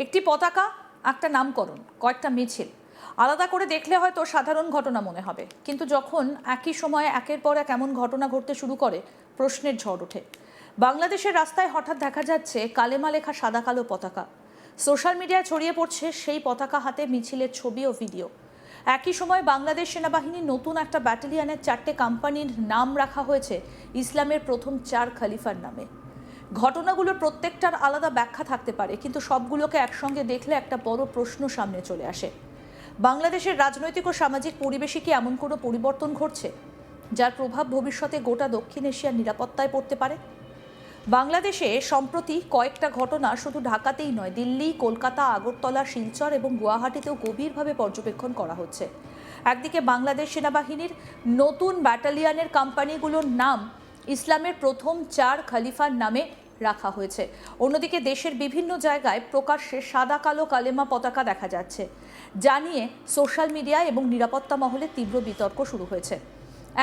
একটি পতাকা, একটা নামকরণ, কয়েকটা মিছিল আলাদা করে দেখলে হয়তো সাধারণ ঘটনা মনে হবে, কিন্তু যখন একই সময়ে একের পর এক এমন ঘটনা ঘটতে শুরু করে প্রশ্নের ঝড় ওঠে। বাংলাদেশের রাস্তায় হঠাৎ দেখা যাচ্ছে কালেমা লেখা সাদা কালো পতাকা। সোশ্যাল মিডিয়ায় ছড়িয়ে পড়ছে সেই পতাকা হাতে মিছিলের ছবি ও ভিডিও। একই সময় বাংলাদেশ সেনাবাহিনীর নতুন একটা ব্যাটালিয়নের 4টে কোম্পানির নাম রাখা হয়েছে ইসলামের প্রথম 4 খলিফার নামে। ঘটনাগুলোর প্রত্যেকটার আলাদা ব্যাখ্যা থাকতে পারে, কিন্তু সবগুলোকে একসঙ্গে দেখলে একটা বড় প্রশ্ন সামনে চলে আসে। বাংলাদেশের রাজনৈতিক ও সামাজিক পরিবেশে কি এমন কোনো পরিবর্তন ঘটছে যার প্রভাব ভবিষ্যতে গোটা দক্ষিণ এশিয়ার নিরাপত্তায় পড়তে পারে? বাংলাদেশে সম্প্রতি কয়েকটা ঘটনা শুধু ঢাকাতেই নয়, দিল্লি, কলকাতা, আগরতলা, শিলচর এবং গুয়াহাটিতেও গভীরভাবে পর্যবেক্ষণ করা হচ্ছে। একদিকে বাংলাদেশ সেনাবাহিনীর নতুন ব্যাটালিয়নের কোম্পানিগুলোর নাম ইসলামের প্রথম 4 খলিফার নামে রাখা হয়েছে, অন্যদিকে দেশের বিভিন্ন জায়গায় প্রকাশ্যে সাদা কালো কালেমা পতাকা দেখা যাচ্ছে, যা নিয়ে সোশ্যাল মিডিয়া এবং নিরাপত্তা মহলে তীব্র বিতর্ক শুরু হয়েছে।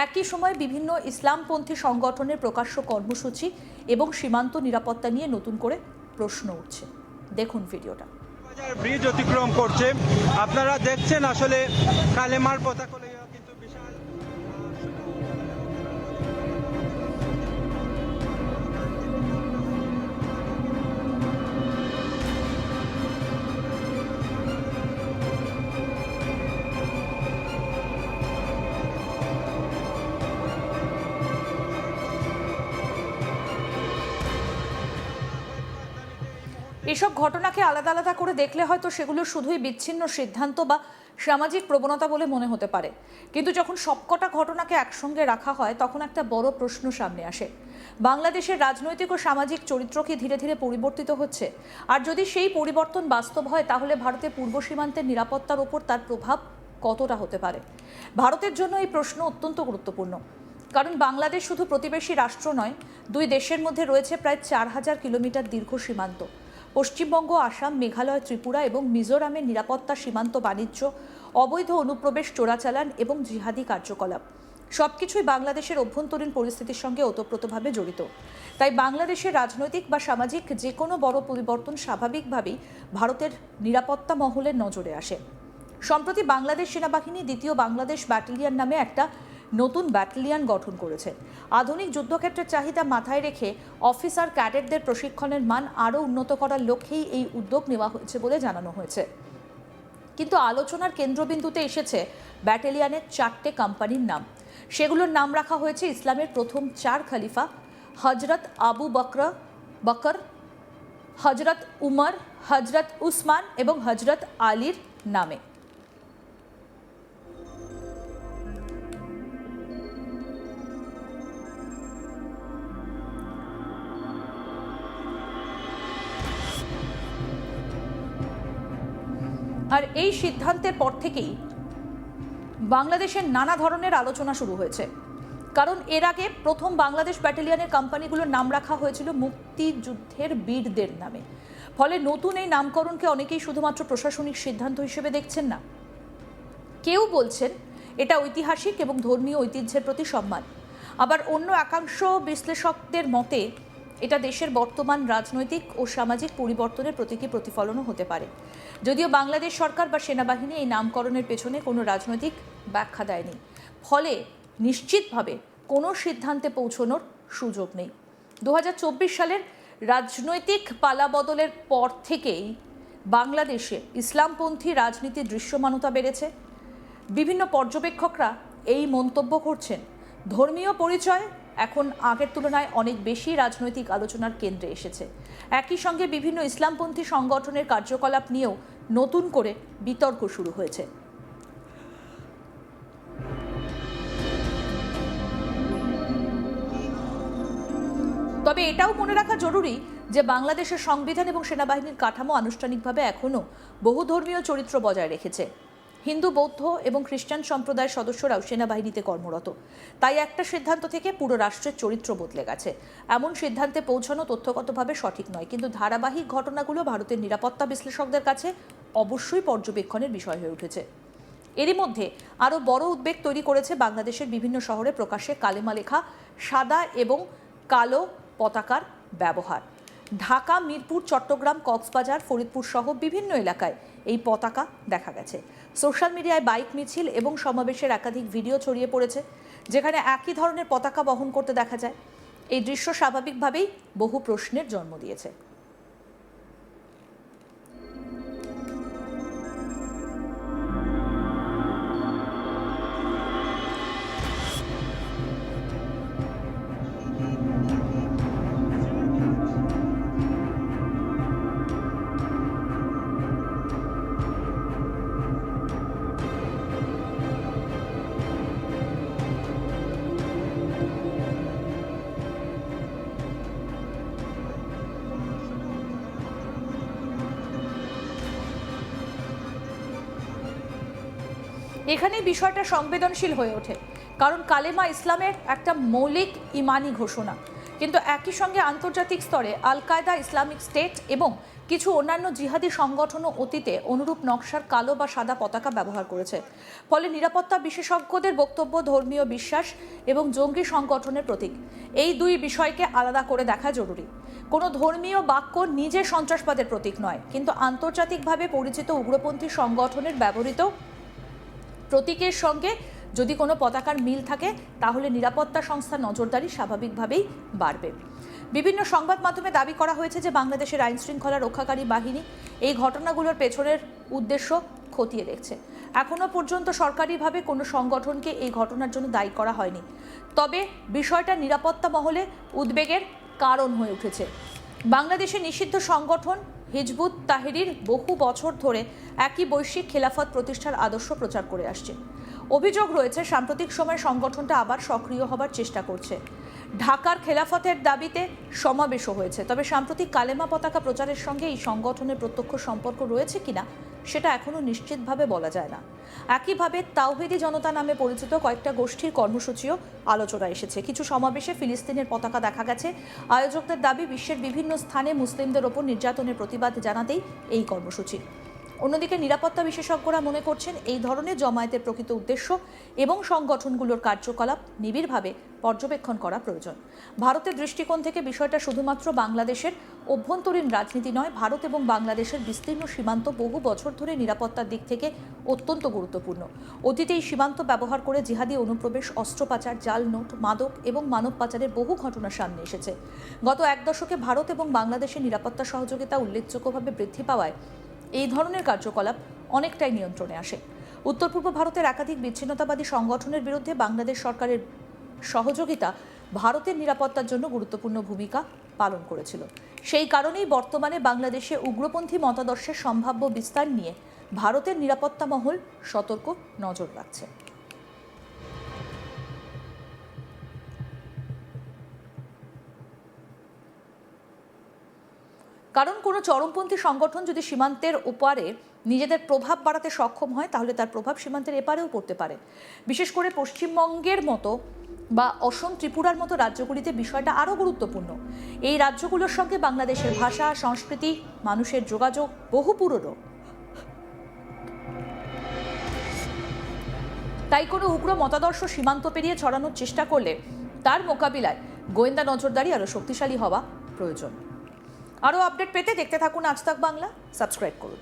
একই সময় বিভিন্ন ইসলামপন্থী সংগঠনের প্রকাশ্য কর্মসূচি এবং সীমান্ত নিরাপত্তা নিয়ে নতুন করে প্রশ্ন উঠছে। দেখুন ভিডিওটা। ব্রিজ অতিক্রম করছে, আপনারা দেখছেন আসলে কালেমার পতাকা কিন্তু বিশাল। এসব ঘটনাকে আলাদা আলাদা করে দেখলে হয়তো সেগুলো শুধুই বিচ্ছিন্ন সিদ্ধান্ত বা সামাজিক প্রবণতা বলে মনে হতে পারে, কিন্তু যখন সবকটা ঘটনাকে একসঙ্গে রাখা হয় তখন একটা বড় প্রশ্ন সামনে আসে। বাংলাদেশের রাজনৈতিক ও সামাজিক চরিত্র কি ধীরে ধীরে পরিবর্তিত হচ্ছে? আর যদি সেই পরিবর্তন বাস্তব হয়, তাহলে ভারতের পূর্ব সীমান্তের নিরাপত্তার ওপর তার প্রভাব কতটা হতে পারে? ভারতের জন্য এই প্রশ্ন অত্যন্ত গুরুত্বপূর্ণ, কারণ বাংলাদেশ শুধু প্রতিবেশী রাষ্ট্র নয়, দুই দেশের মধ্যে রয়েছে প্রায় 4000 কিলোমিটার দীর্ঘ সীমান্ত। পশ্চিমবঙ্গ, আসাম, মেঘালয়, ত্রিপুরা এবং মিজোরামের নিরাপত্তা, সীমান্ত বাণিজ্য, অবৈধ অনুপ্রবেশ, চোরাচালান এবং জিহাদি কার্যকলাপ সবকিছুই বাংলাদেশের অভ্যন্তরীণ পরিস্থিতির সঙ্গে ওতপ্রোতভাবে জড়িত। তাই বাংলাদেশের রাজনৈতিক বা সামাজিক যে কোনো বড় পরিবর্তন স্বাভাবিকভাবেই ভারতের নিরাপত্তা মহলের নজরে আসে। সম্প্রতি বাংলাদেশ সেনাবাহিনী দ্বিতীয় বাংলাদেশ ব্যাটালিয়ন নামে একটা নতুন ব্যাটালিয়ন গঠন করেছে। আধুনিক যুদ্ধক্ষেত্রের চাহিদা মাথায় রেখে অফিসার ক্যাডেটদের প্রশিক্ষণের মান আরও উন্নত করার লক্ষ্যেই এই উদ্যোগ নেওয়া হয়েছে বলে জানানো হয়েছে। কিন্তু আলোচনার কেন্দ্রবিন্দুতে এসেছে ব্যাটালিয়নের 4টে কোম্পানির নাম। সেগুলোর নাম রাখা হয়েছে ইসলামের প্রথম 4 খলিফা হজরত আবু বকর, হজরত উমর, হজরত উসমান এবং হজরত আলীর নামে। আর এই সিদ্ধান্তের পর থেকেই বাংলাদেশের নানা ধরনের আলোচনা শুরু হয়েছে, কারণ এর আগে প্রথম বাংলাদেশ ব্যাটালিয়নের কোম্পানিগুলোর নাম রাখা হয়েছিল মুক্তিযুদ্ধের বীরদের নামে। ফলে নতুন এই নামকরণকে অনেকেই শুধুমাত্র প্রশাসনিক সিদ্ধান্ত হিসেবে দেখছেন না, কেউ বলছেন এটা ঐতিহাসিক এবং ধর্মীয় ঐতিহ্যের প্রতি সম্মান। আবার অন্য একাংশ বিশ্লেষকদের মতে এটা দেশের বর্তমান রাজনৈতিক ও সামাজিক পরিবর্তনের প্রতীকী প্রতিফলনও হতে পারে। যদিও বাংলাদেশ সরকার বা সেনাবাহিনী এই নামকরণের পেছনে কোনো রাজনৈতিক ব্যাখ্যা দেয়নি, ফলে নিশ্চিতভাবে কোনো সিদ্ধান্তে পৌঁছানোর সুযোগ নেই। 2024 সালের রাজনৈতিক পালাবদলের পর থেকেই বাংলাদেশে ইসলামপন্থী রাজনীতির দৃশ্যমানতা বেড়েছে। বিভিন্ন পর্যবেক্ষকরা এই মন্তব্য করছেন, ধর্মীয় পরিচয় এখন আগের তুলনায় অনেক বেশি রাজনৈতিক আলোচনার কেন্দ্রে এসেছে। একই সঙ্গে বিভিন্ন ইসলামপন্থী সংগঠনের কার্যকলাপ নিয়েও নতুন করে বিতর্ক শুরু হয়েছে। তবে এটাও মনে রাখা জরুরি যে বাংলাদেশের সংবিধান এবং সেনাবাহিনীর কাঠামো আনুষ্ঠানিকভাবে এখনও বহুধর্মীয় চরিত্র বজায় রেখেছে। হিন্দু, বৌদ্ধ এবং খ্রিস্টান সম্প্রদায়ের সদস্যরাও সেনাবাহিনীতে কর্মরত। তাই একটা সিদ্ধান্ত থেকে পুরো রাষ্ট্রের চরিত্র বদলে গেছে এমন সিদ্ধান্তে পৌঁছানো তথ্যগতভাবে সঠিক নয়, কিন্তু ধারাবাহিক ঘটনাগুলো ভারতের নিরাপত্তা বিশ্লেষকদের কাছে অবশ্যই পর্যবেক্ষণের বিষয় হয়ে উঠেছে। এরই মধ্যে আরও বড় উদ্বেগ তৈরি করেছে বাংলাদেশের বিভিন্ন শহরে প্রকাশ্যে কালেমা লেখা সাদা এবং কালো পতাকার ব্যবহার। ঢাকা, মিরপুর, চট্টগ্রাম, কক্সবাজার, ফরিদপুর সহ বিভিন্ন এলাকায় এই পতাকা দেখা গেছে। সোশ্যাল মিডিয়ায় বাইক মিছিল এবং সমাবেশের একাধিক ভিডিও ছড়িয়ে পড়েছে, যেখানে একই ধরনের পতাকা বহন করতে দেখা যায়। এই দৃশ্য স্বাভাবিকভাবেই বহু প্রশ্নের জন্ম দিয়েছে। এখানেই বিষয়টা সংবেদনশীল হয়ে ওঠে, কারণ কালেমা ইসলামের একটা মৌলিক ইমানি ঘোষণা, কিন্তু একই সঙ্গে আন্তর্জাতিক স্তরে আল কায়দা, ইসলামিক স্টেট এবং কিছু অন্যান্য জিহাদি সংগঠনও অতীতে অনুরূপ নকশার কালো বা সাদা পতাকা ব্যবহার করেছে। ফলে নিরাপত্তা বিশেষজ্ঞদের বক্তব্য ধর্মীয় বিশ্বাস এবং জঙ্গি সংগঠনের প্রতীক। এই দুই বিষয়কে আলাদা করে দেখা জরুরি। কোনো ধর্মীয় বাক্য নিজে সন্ত্রাসবাদের প্রতীক নয়, কিন্তু আন্তর্জাতিকভাবে পরিচিত উগ্রপন্থী সংগঠনের ব্যবহৃত প্রতীকের সঙ্গে যদি কোনো পতাকার মিল থাকে, তাহলে নিরাপত্তা সংস্থার নজরদারি স্বাভাবিকভাবেই বাড়বে। বিভিন্ন সংবাদ মাধ্যমে দাবি করা হয়েছে যে বাংলাদেশের আইন শৃঙ্খলা রক্ষাকারী বাহিনী এই ঘটনাগুলোর পেছনের উদ্দেশ্য খতিয়ে দেখছে। এখনো পর্যন্ত সরকারিভাবে কোনো সংগঠনকে এই ঘটনার জন্য দায়ী করা হয়নি, তবে বিষয়টা নিরাপত্তা মহলে উদ্বেগের কারণ হয়ে উঠেছে। বাংলাদেশে নিষিদ্ধ সংগঠন হিজবুত তাহরির বহু বছর ধরে একই বৈশ্বিক খেলাফত প্রতিষ্ঠার আদর্শ প্রচার করে আসছে। অভিযোগ রয়েছে সাম্প্রতিক সময়ে সংগঠনটা আবার সক্রিয় হবার চেষ্টা করছে। ঢাকার খেলাফতের দাবিতে সমাবেশও হয়েছে, তবে সাম্প্রতিক কালেমা পতাকা প্রচারের সঙ্গে এই সংগঠনের প্রত্যক্ষ সম্পর্ক রয়েছে কিনা সেটা এখনো নিশ্চিতভাবে বলা যায় না। একইভাবে তাওহিদি জনতা নামে পরিচিত কয়েকটা গোষ্ঠীর কর্মসূচিও আলোচনায় এসেছে। কিছু সমাবেশে ফিলিস্তিনের পতাকা দেখা গেছে। আয়োজকদের দাবি, বিশ্বের বিভিন্ন স্থানে মুসলিমদের ওপর নির্যাতনের প্রতিবাদ জানাতেই এই কর্মসূচি। অন্যদিকে নিরাপত্তা বিশেষজ্ঞরা মনে করছেন এই ধরনের জমায়েতের প্রকৃত উদ্দেশ্য এবং সংগঠনগুলোর কার্যকলাপ নিবিড়ভাবে পর্যবেক্ষণ করা প্রয়োজন। ভারতের দৃষ্টিকোণ থেকে বিষয়টা শুধুমাত্র বাংলাদেশের অভ্যন্তরীণ রাজনীতি নয়, ভারত এবং বাংলাদেশের বিস্তীর্ণ সীমান্ত বহু বছর ধরে নিরাপত্তার দিক থেকে অত্যন্ত গুরুত্বপূর্ণ। অতীতে এই সীমান্ত ব্যবহার করে জিহাদি অনুপ্রবেশ, অস্ত্র পাচার, জাল নোট, মাদক এবং মানব পাচারের বহু ঘটনা সামনে এসেছে। গত এক দশকে ভারত এবং বাংলাদেশের নিরাপত্তা সহযোগিতা উল্লেখযোগ্যভাবে বৃদ্ধি পাওয়ায় এই ধরনের কার্যকলাপ অনেকটাই নিয়ন্ত্রণে আসে। উত্তর পূর্ব ভারতের একাধিক বিচ্ছিন্নতাবাদী সংগঠনের বিরুদ্ধে বাংলাদেশ সরকারের সহযোগিতা ভারতের নিরাপত্তার জন্য গুরুত্বপূর্ণ ভূমিকা পালন করেছিল। সেই কারণেই বর্তমানে বাংলাদেশে উগ্রপন্থী মতাদর্শের সম্ভাব্য বিস্তার নিয়ে ভারতের নিরাপত্তা মহল সতর্ক নজর রাখছে। কারণ কোনো চরমপন্থী সংগঠন যদি সীমান্তের ওপারে নিজেদের প্রভাব বাড়াতে সক্ষম হয়, তাহলে তার প্রভাব সীমান্তের এপারেও পড়তে পারে। বিশেষ করে পশ্চিমবঙ্গের মতো বা অসম, ত্রিপুরার মতো রাজ্যগুলিতে বিষয়টা আরও গুরুত্বপূর্ণ। এই রাজ্যগুলোর সঙ্গে বাংলাদেশের ভাষা, সংস্কৃতি, মানুষের যোগাযোগ বহু পুরনো। তাই কোনো উগ্র মতাদর্শ সীমান্ত পেরিয়ে ছড়ানোর চেষ্টা করলে তার মোকাবিলায় গোয়েন্দা নজরদারি আরও শক্তিশালী হওয়া প্রয়োজন। আরও আপডেট পেতে দেখতে থাকুন আজ তাক বাংলা, সাবস্ক্রাইব করুন।